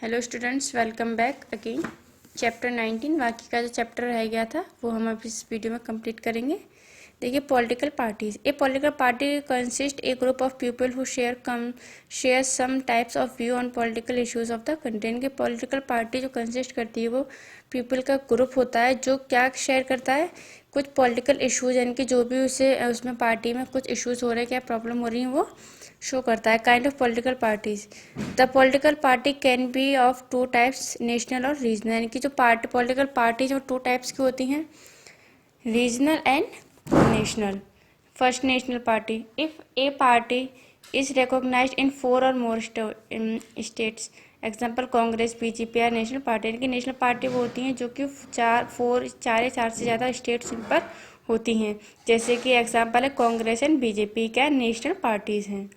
Hello students, welcome back again. Chapter 19 बाकी का जो चैप्टर रह गया था वो हम अब इस वीडियो में कंप्लीट करेंगे। देखिए, political parties. A political party consist a group of people who share some types of view on political issues of the country. इनके पॉलिटिकल पार्टी जो कंसिस्ट करती है वो पीपल का ग्रुप होता है जो क्या शेयर करता है, कुछ पॉलिटिकल इश्यूज, यानी कि जो भी उसे उसमें पार्टी में कुछ इश्यूज हो रहे हैं, क्या प्रॉब्लम हो रही है, वो शो करता है। Kind of political parties. The political party can be of two types, national और रीजनल। यानी कि जो पॉलिटिकल पार्टी जो टू टाइप्स की होती हैं, regional and national. First, national party. If a party is recognised in 4 और more states, example Congress, BJP या नेशनल पार्टी। यानी कि नेशनल पार्टी वो होती हैं जो कि 4 से ज़्यादा स्टेट्स पर होती हैं। जैसे कि एग्जाम्पल है कांग्रेस एंड बीजेपी, क्या नेशनल पार्टीज हैं।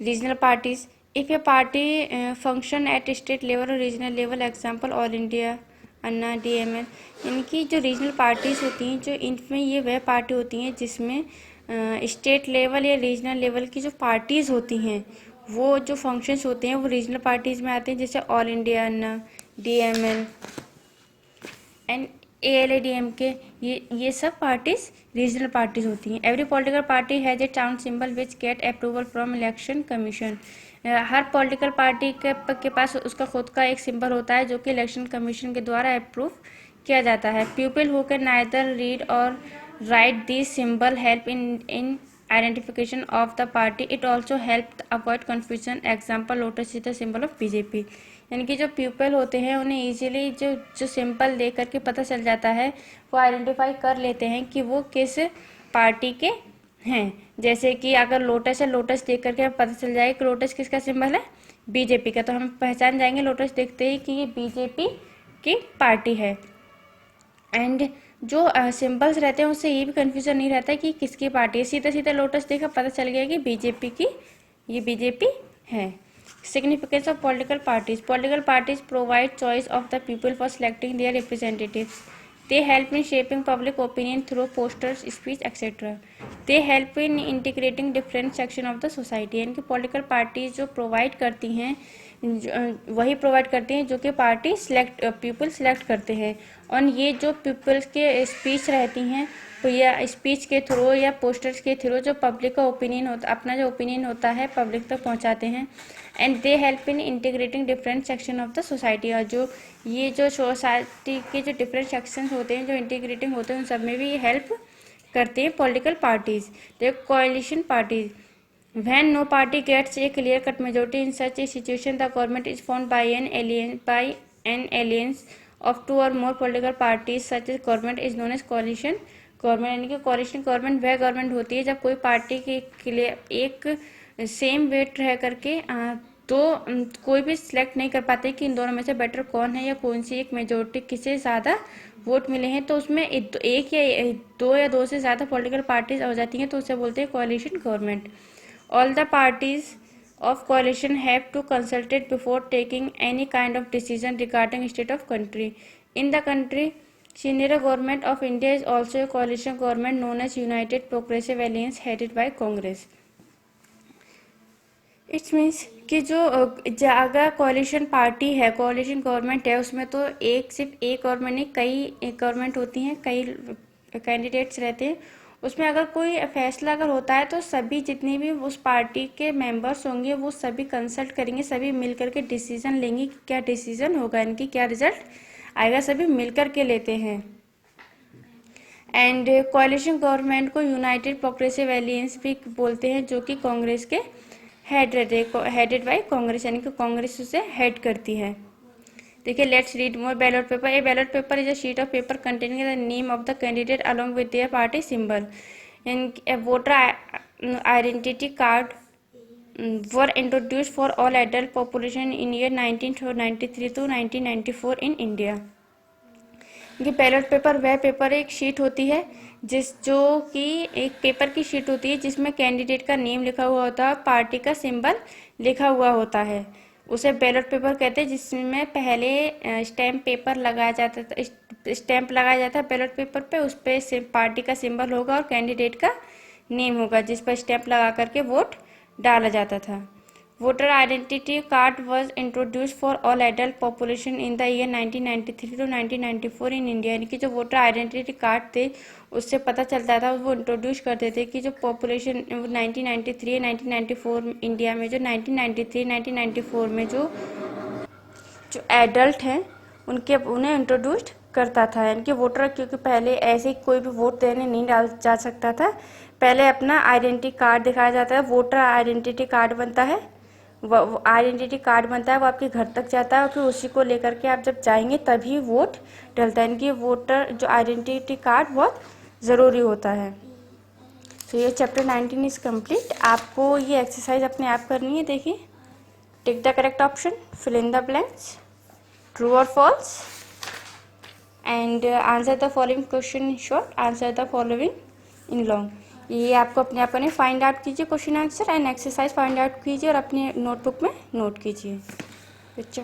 Regional parties. If a party function at state level और regional level, example all India, Anna, DML. इनकी जो रीजनल पार्टीज होती हैं, जो इनमें ये वह पार्टी होती हैं जिसमें स्टेट लेवल या रीजनल लेवल की जो पार्टीज होती हैं, वो जो फंक्शंस होते हैं वो रीजनल पार्टीज में आते हैं। जैसे all India, Anna, DML and ALADMK, ये सब पार्टीज रीजनल पार्टीज होती हैं। Every political party has a town symbol which get approval from election commission. Her political party के पास उसका खुद का एक सिंबल होता है जो कि इलेक्शन कमीशन के द्वारा अप्रूव किया जाता है। People who can neither read और write this symbol help in identification of the party. It also help avoid confusion. Example, lotus is the symbol of BJP. यानी कि जो पीपल होते हैं उन्हें इजीली जो सिंपल देख करके पता चल जाता है, वो आइडेंटिफाई कर लेते हैं कि वो किस पार्टी के हैं। जैसे कि अगर लोटस है, लोटस देख करके पता चल जाएगा कि लोटस किसका सिंबल है, बीजेपी का, तो हम पहचान जाएंगे लोटस देखते ही कि ये बीजेपी की पार्टी है। एंड जो सिंबल्स रहते हैं उससे ये भी कंफ्यूजन नहीं रहता है कि किसकी पार्टी है। सीधा सीधा लोटस देखा पता चल गया कि बीजेपी की, ये बीजेपी है। Significance of political parties. Political parties provide choice of the people for selecting their representatives. They help in shaping public opinion through posters, speech etcetera. They help in integrating different section of the society. यानी कि political parties जो provide करती हैं, वही provide करती हैं जो कि पार्टी पीपल सिलेक्ट करते हैं। और ये जो पीपल्स के स्पीच रहती हैं, तो या स्पीच के थ्रू या पोस्टर्स के थ्रू जो पब्लिक का ओपिनियन होता, अपना जो ओपिनियन होता है पब्लिक तक पहुंचाते हैं। And they help in integrating different section of the society. और जो ये जो सोसाइटी के जो डिफरेंट सेक्शन होते हैं, जो इंटीग्रेटिंग होते हैं, उन सब में भी हेल्प करते हैं पॉलिटिकल पार्टीज। देखो, coalition parties. When no party gets a clear-cut majority in such a situation, the government is formed by an alliance of 2 or more political parties. Such as government is known as coalition government. यानी कि coalition government वह government होती है जब कोई party के लिए एक सेम वेट रह करके तो कोई भी सिलेक्ट नहीं कर पाते कि इन दोनों में से बेटर कौन है या कौन सी एक मेजोरिटी किसे ज़्यादा वोट मिले हैं, तो उसमें एक या दो से ज़्यादा पॉलिटिकल पार्टीज हो जाती हैं, तो उसे बोलते हैं कोalition government. All the parties of coalition have to consult it before taking any kind of decision regarding state of country. In the country, senior government of India is also a coalition government known as United Progressive Alliance headed by Congress. It's means कि जो अगर कोalition party है, कोalition government है, उसमें तो सिर्फ एक government नहीं, कई गवर्नमेंट होती हैं, कई कैंडिडेट्स रहते हैं। उसमें अगर कोई फैसला अगर होता है तो सभी जितने भी उस पार्टी के मेंबर्स होंगे वो सभी कंसल्ट करेंगे, सभी मिल करके डिसीजन लेंगे कि क्या डिसीजन होगा, इनकी क्या रिजल्ट आएगा, सभी मिल करके लेते हैं। एंड कोalition गवर्नमेंट को यूनाइटेड प्रोग्रेसिव एलियंस भी बोलते हैं, जो कि कांग्रेस के हेडेड बाय कांग्रेस, यानी कि कांग्रेस उसे हेड करती है। देखिए, let's read more. Ballot paper. A ballot paper is a sheet of paper containing the name of the candidate along with their party symbol. A voter identity card were introduced for all adult population in year 1993 to 1994 in India. ये ballot paper वह paper एक sheet होती है जो कि एक paper की sheet होती है जिसमें कैंडिडेट का नेम लिखा हुआ होता है, पार्टी का सिंबल लिखा हुआ होता है, उसे बैलेट पेपर कहते हैं। जिसमें पहले स्टैम्प पेपर लगाया जाता था, स्टैम्प लगाया जाता है बैलेट पेपर पे, उस पर पार्टी का सिंबल होगा और कैंडिडेट का नेम होगा, जिस पर स्टैम्प लगा करके वोट डाला जाता था। Voter identity card was introduce for all adult population in the year 1993 to 1994 in India. यानी कि जो वोटर आइडेंटिटी कार्ड थे उससे पता चलता था, वो इंट्रोड्यूस करते थे कि जो पॉपुलेशन 1993 1994 इंडिया में, जो 1993 1994 में जो एडल्ट हैं उन्हें इंट्रोड्यूस करता था। यानी कि वोटर, क्योंकि पहले ऐसे कोई भी वोट देने नहीं डाल जा सकता था, पहले अपना आइडेंटिटी कार्ड दिखाया जाता है, वोटर आइडेंटिटी कार्ड बनता है, वो आइडेंटिटी कार्ड बनता है, वो आपके घर तक जाता है और फिर उसी को लेकर के आप जब जाएंगे तभी वोट डलता है। इनकी वोटर जो आइडेंटिटी कार्ड बहुत ज़रूरी होता है। तो ये चैप्टर 19 इज़ कम्प्लीट। आपको ये एक्सरसाइज अपने आप करनी है। देखिए, tick the correct option, fill in the blanks, true और false, and answer the following question in short, answer the following in long. ये आपको अपने आप करने, फाइंड आउट कीजिए question answer and exercise find out कीजिए और अपने नोटबुक में नोट कीजिए। अच्छा।